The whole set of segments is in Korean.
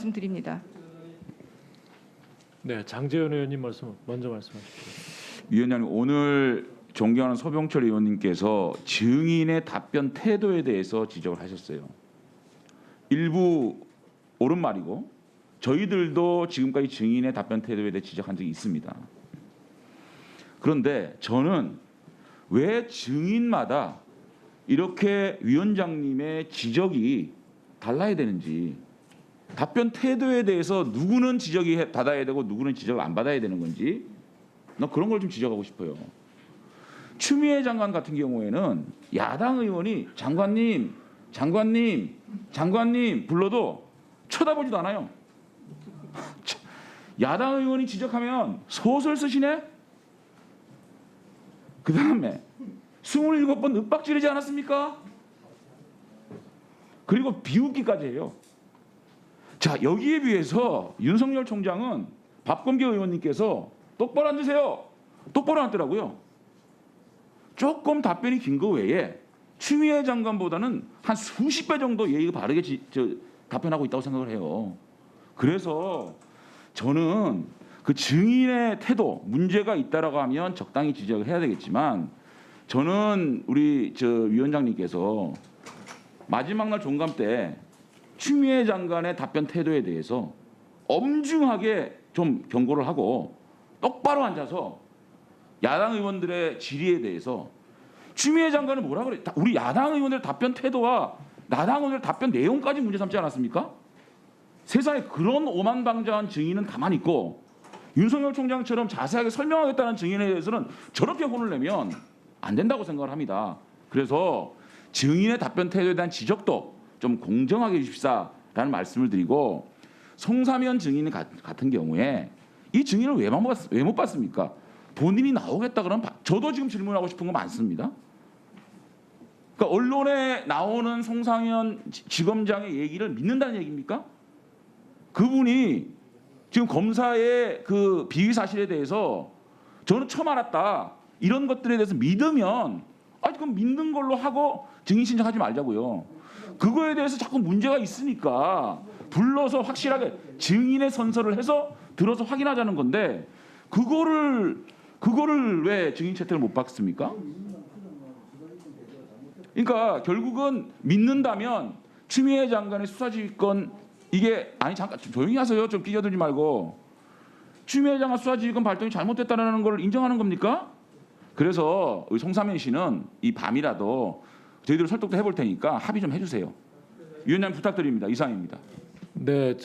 말씀드립니다. 네, 장제원 의원님 먼저 말씀하십시오. 위원장님, 오늘 존경하는 소병철 의원님께서 증인의 답변 태도에 대해서 지적을 하셨어요. 일부 옳은 말이고 저희들도 지금까지 증인의 답변 태도에 대해 지적한 적이 있습니다. 그런데 저는 왜 증인마다 이렇게 위원장님의 지적이 달라야 되는지, 답변 태도에 대해서 누구는 지적이 받아야 되고 누구는 지적을 안 받아야 되는 건지, 나 그런 걸 좀 지적하고 싶어요. 추미애 장관 같은 경우에는 야당 의원이 장관님 불러도 쳐다보지도 않아요. 야당 의원이 지적하면 소설 쓰시네? 그 다음에 27번 윽박지르지 않았습니까? 그리고 비웃기까지 해요. 자, 여기에 비해서 윤석열 총장은 박범계 의원님께서 똑바로 앉으세요. 똑바로 앉더라고요. 조금 답변이 긴 거 외에 추미애 장관보다는 한 수십 배 정도 예의가 바르게 답변하고 있다고 생각을 해요. 그래서 저는 그 증인의 태도 문제가 있다라고 하면 적당히 지적을 해야 되겠지만, 저는 우리 위원장님께서 마지막 날 종감 때 추미애 장관의 답변 태도에 대해서 엄중하게 좀 경고를 하고 똑바로 앉아서 야당 의원들의 질의에 대해서, 추미애 장관은 뭐라 그래? 우리 야당 의원들의 답변 태도와 야당 의원들의 답변 내용까지 문제 삼지 않았습니까? 세상에 그런 오만방자한 증인은 가만히 있고, 윤석열 총장처럼 자세하게 설명하겠다는 증인에 대해서는 저렇게 혼을 내면 안 된다고 생각을 합니다. 그래서 증인의 답변 태도에 대한 지적도 좀 공정하게 해주십사라는 말씀을 드리고, 송사면 증인 같은 경우에 이 증인을 왜 못 봤습니까? 본인이 나오겠다 그러면 저도 지금 질문하고 싶은 거 많습니다. 그러니까 언론에 나오는 송상현 지검장의 얘기를 믿는다는 얘기입니까? 그분이 지금 검사의 그 비위 사실에 대해서 저는 처음 알았다, 이런 것들에 대해서 믿으면 그럼 믿는 걸로 하고 증인 신청하지 말자고요. 그거에 대해서 자꾸 문제가 있으니까 불러서 확실하게 증인의 선서를 해서 들어서 확인하자는 건데, 그거를 왜 증인 채택을 못 받습니까? 그러니까 결국은 믿는다면 추미애 장관의 수사지휘권, 이게 잠깐 조용히 하세요. 좀 끼어들지 말고. 추미애 장관 수사지휘권 발동이 잘못됐다는 걸 인정하는 겁니까? 그래서 우리 송사면 씨는 이 밤이라도 저희들 설득도 해볼 테니까 합의 좀 해주세요. 위원장님 부탁드립니다. 이상입니다. 네,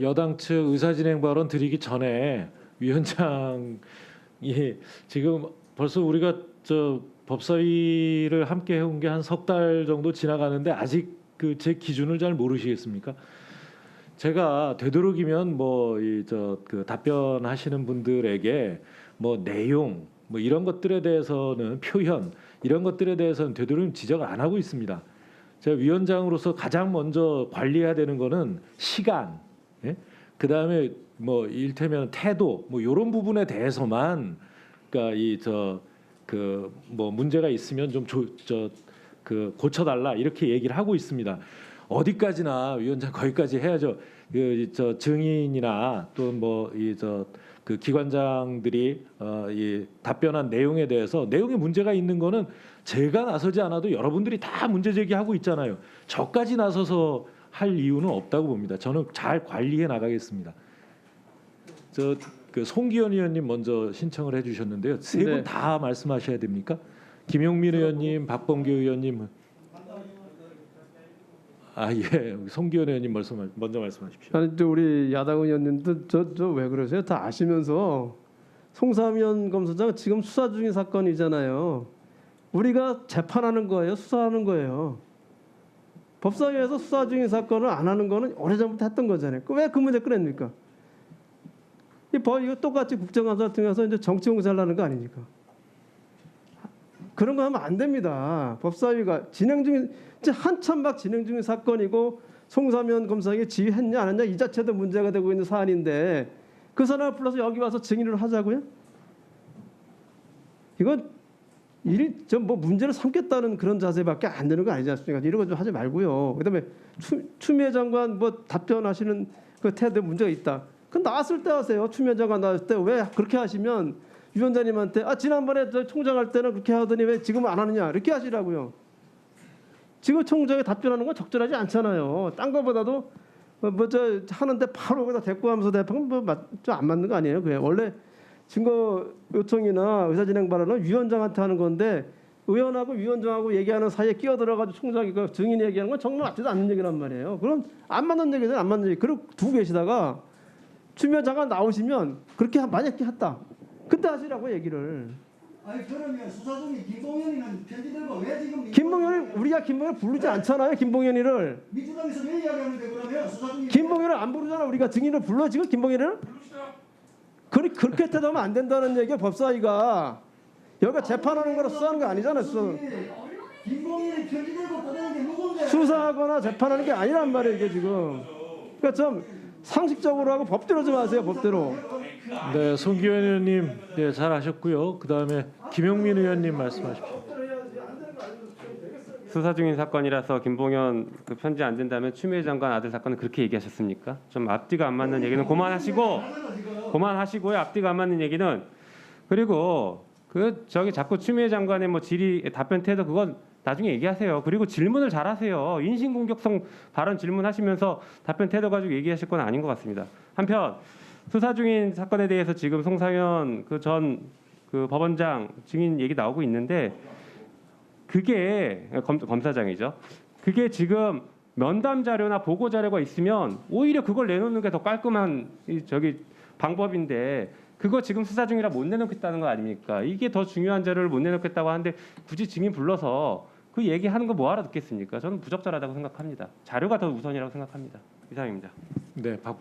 여당 측 의사진행 발언 드리기 전에 위원장이 지금 벌써 우리가 법사위를 함께 해온 게 한 석 달 정도 지나가는데 아직 제 기준을 잘 모르시겠습니까? 제가 되도록이면 답변하시는 분들에게 내용 이런 것들에 대해서는, 표현 이런 것들에 대해서는 되도록이면 지적을 안 하고 있습니다. 제가 위원장으로서 가장 먼저 관리해야 되는 거는 시간, 예? 그다음에 일테면 태도 이런 부분에 대해서만, 그러니까 문제가 있으면 좀 고쳐달라 이렇게 얘기를 하고 있습니다. 어디까지나 위원장 거기까지 해야죠. 증인이나 또 기관장들이 이 답변한 내용에 대해서, 내용에 문제가 있는 거는 제가 나서지 않아도 여러분들이 다 문제 제기하고 있잖아요. 저까지 나서서 할 이유는 없다고 봅니다. 저는 잘 관리해 나가겠습니다. 송기현 의원님 먼저 신청을 해주셨는데요. 세 분 다 말씀하셔야 됩니까? 김용민 의원님, 박범계 의원님. 예, 송기현 의원님 먼저 말씀하십시오. 아니, 우리 야당 의원님들 저 왜 그러세요? 다 아시면서 송사면 검사장 지금 수사 중인 사건이잖아요. 우리가 재판하는 거예요, 수사하는 거예요. 법사위에서 수사 중인 사건을 안 하는 거는 오래전부터 했던 거잖아요. 왜 그 문제 꺼냅니까? 이거 똑같이 국정감사를 통해서 이제 정치 공세를 하는 거 아닙니까? 그런 거 하면 안 됩니다. 법사위가 진행 중인, 한참 막 진행 중인 사건이고, 송사면 검사에게 지휘했냐 안 했냐 이 자체도 문제가 되고 있는 사안인데, 그 사람을 불러서 여기 와서 증인을 하자고요? 이건 뭐 문제를 삼겠다는 그런 자세밖에 안 되는 거 아니지 않습니까? 이런 거 좀 하지 말고요. 그다음에 추미애 장관 뭐 답변하시는 그 태도에 문제가 있다. 그건 나왔을 때 하세요. 추미애 장관 나왔을 때 왜 그렇게 하시면 위원장님한테 지난번에 저 총장할 때는 그렇게 하더니 왜 지금은 안 하느냐 이렇게 하시라고요. 지금 총장이 답변하는 건 적절하지 않잖아요. 딴 거보다도 뭐 저 하는데 바로 거기다 대꾸하면서 대답하면 뭐좀 안 맞는 거 아니에요? 그게 원래 증거 요청이나 의사진행 발언은 위원장한테 하는 건데 의원하고 위원장하고 얘기하는 사이에 끼어들어가지고 총장이 그 증인 얘기하는 건 정말 맞지도 않는 얘기란 말이에요. 그럼 안 맞는 얘기는 안 맞는 얘기. 그리고 두고 계시다가 추미애 장관 나오시면 그렇게 만약에 했다. 그때 하시라고 얘기를. 아니 그러면 수사 중에 김봉현이는 편지 들고 왜 지금 김봉현이 우리가 김봉현 부르지 않잖아요. 김봉현이를. 민주당에서 왜 이야기하는데 그러면 수사 중에 김봉현을 안 부르잖아. 우리가 증인을 불러 지금 김봉현을. 그렇게 대답하면 안 된다는 얘기야 법사위가. 여기가 재판하는 거로 수사하는 거 아니잖아. 김봉현이 편지 들고 떠드는 게 누군데? 수사하거나 재판하는 게 아니란 말이에요 이게 지금. 그러니까 좀 상식적으로 하고 법대로 좀 하세요. 법대로. 네, 송기현 의원님 네, 잘하셨고요. 그다음에 김용민 의원님 말씀하십시오. 수사 중인 사건이라서 김봉현 그 편지 안 된다면 추미애 장관 아들 사건은 그렇게 얘기하셨습니까? 좀 앞뒤가 안 맞는 얘기는 그만하시고요. 앞뒤가 안 맞는 얘기는. 그리고 그 저기 자꾸 추미애 장관의 뭐 질의 답변 태도 그건 나중에 얘기하세요. 그리고 질문을 잘하세요. 인신공격성 발언 질문하시면서 답변 태도 가지고 얘기하실 건 아닌 것 같습니다. 한편 수사 중인 사건에 대해서 지금 송상현 그 전 그 법원장 증인 얘기 나오고 있는데 그게 검사장이죠. 그게 지금 면담 자료나 보고 자료가 있으면 오히려 그걸 내놓는 게 더 깔끔한 방법인데 그거 지금 수사 중이라 못 내놓겠다는 거 아닙니까? 이게 더 중요한 자료를 못 내놓겠다고 하는데 굳이 증인 불러서 그 얘기하는 거 뭐하러 듣겠습니까? 저는 부적절하다고 생각합니다. 자료가 더 우선이라고 생각합니다. 이상입니다. 네, 박